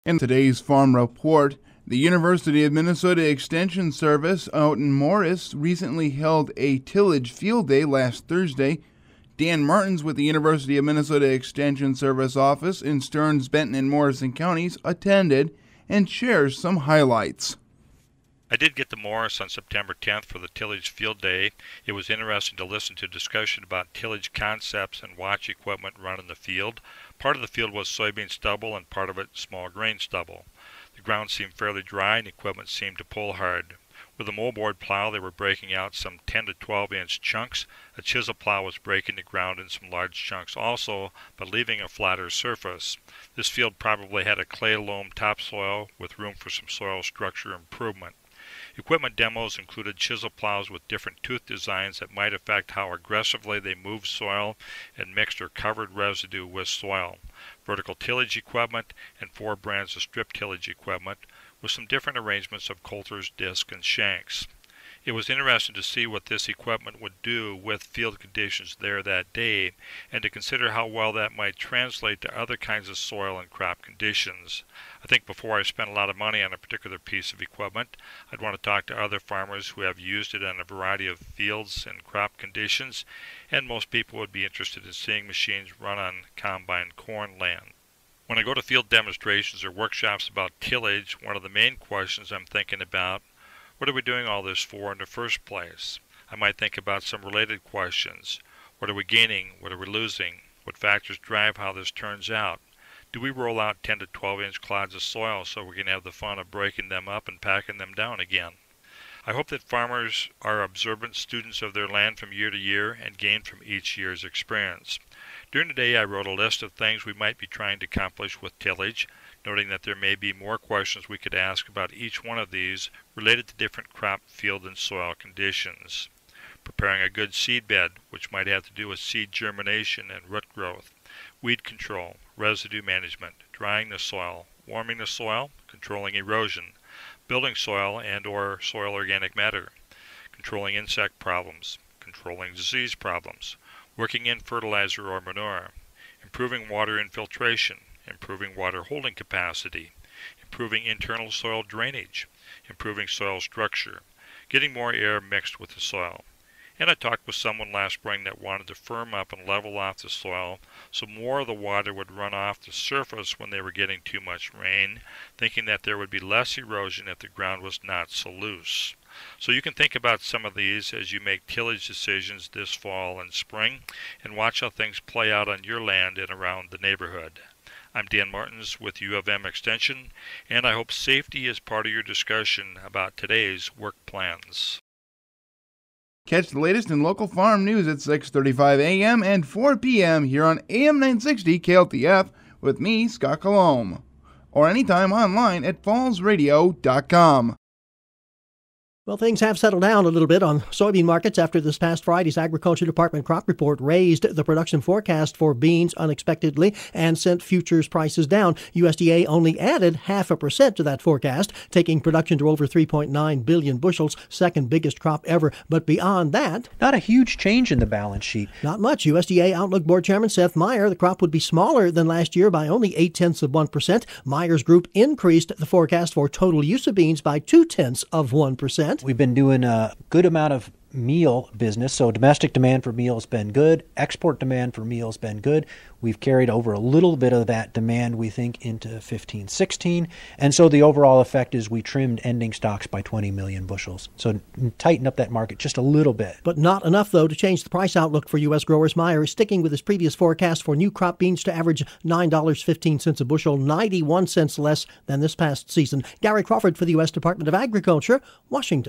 In today's Farm Report, the University of Minnesota Extension Service out in Morris recently held a tillage field day last Thursday. Dan Martins with the University of Minnesota Extension Service office in Stearns, Benton, and Morrison counties attended and shares some highlights. I did get to Morris on September 10th for the tillage field day. It was interesting to listen to discussion about tillage concepts and watch equipment run in the field. Part of the field was soybean stubble and part of it small grain stubble. The ground seemed fairly dry and equipment seemed to pull hard. With a moldboard plow, they were breaking out some 10 to 12 inch chunks. A chisel plow was breaking the ground in some large chunks also, but leaving a flatter surface. This field probably had a clay loam topsoil with room for some soil structure improvement. Equipment demos included chisel plows with different tooth designs that might affect how aggressively they moved soil and mixed or covered residue with soil. Vertical tillage equipment and 4 brands of strip tillage equipment with some different arrangements of coulters, discs, and shanks. It was interesting to see what this equipment would do with field conditions there that day and to consider how well that might translate to other kinds of soil and crop conditions. I think before I spent a lot of money on a particular piece of equipment, I'd want to talk to other farmers who have used it on a variety of fields and crop conditions, and most people would be interested in seeing machines run on combine corn land. When I go to field demonstrations or workshops about tillage, one of the main questions I'm thinking about: what are we doing all this for in the first place? I might think about some related questions. What are we gaining? What are we losing? What factors drive how this turns out? Do we roll out 10 to 12 inch clods of soil so we can have the fun of breaking them up and packing them down again? I hope that farmers are observant students of their land from year to year and gain from each year's experience. During the day, I wrote a list of things we might be trying to accomplish with tillage, noting that there may be more questions we could ask about each one of these related to different crop, field, and soil conditions. Preparing a good seed bed, which might have to do with seed germination and root growth, weed control, residue management, drying the soil, warming the soil, controlling erosion, building soil and or soil organic matter, controlling insect problems, controlling disease problems, working in fertilizer or manure, improving water infiltration, improving water holding capacity, improving internal soil drainage, improving soil structure, getting more air mixed with the soil. And I talked with someone last spring that wanted to firm up and level off the soil so more of the water would run off the surface when they were getting too much rain, thinking that there would be less erosion if the ground was not so loose. So you can think about some of these as you make tillage decisions this fall and spring, and watch how things play out on your land and around the neighborhood. I'm Dan Martins with U of M Extension, and I hope safety is part of your discussion about today's work plans. Catch the latest in local farm news at 6:35 a.m. and 4 p.m. here on AM 960 KLTF with me, Scott Colombe, or anytime online at fallsradio.com. Well, things have settled down a little bit on soybean markets after this past Friday's Agriculture Department crop report raised the production forecast for beans unexpectedly and sent futures prices down. USDA only added 0.5% to that forecast, taking production to over 3.9 billion bushels, second biggest crop ever. But beyond that, not a huge change in the balance sheet. Not much. USDA Outlook Board Chairman Seth Meyer, the crop would be smaller than last year by only 0.8%. Meyer's group increased the forecast for total use of beans by 0.2%. We've been doing a good amount of meal business, so domestic demand for meal has been good. Export demand for meal has been good. We've carried over a little bit of that demand, we think, into 15-16, and so the overall effect is we trimmed ending stocks by 20 million bushels. So tighten up that market just a little bit. But not enough, though, to change the price outlook for U.S. growers. Meyer is sticking with his previous forecast for new crop beans to average $9.15 a bushel, 91 cents less than this past season. Gary Crawford for the U.S. Department of Agriculture, Washington.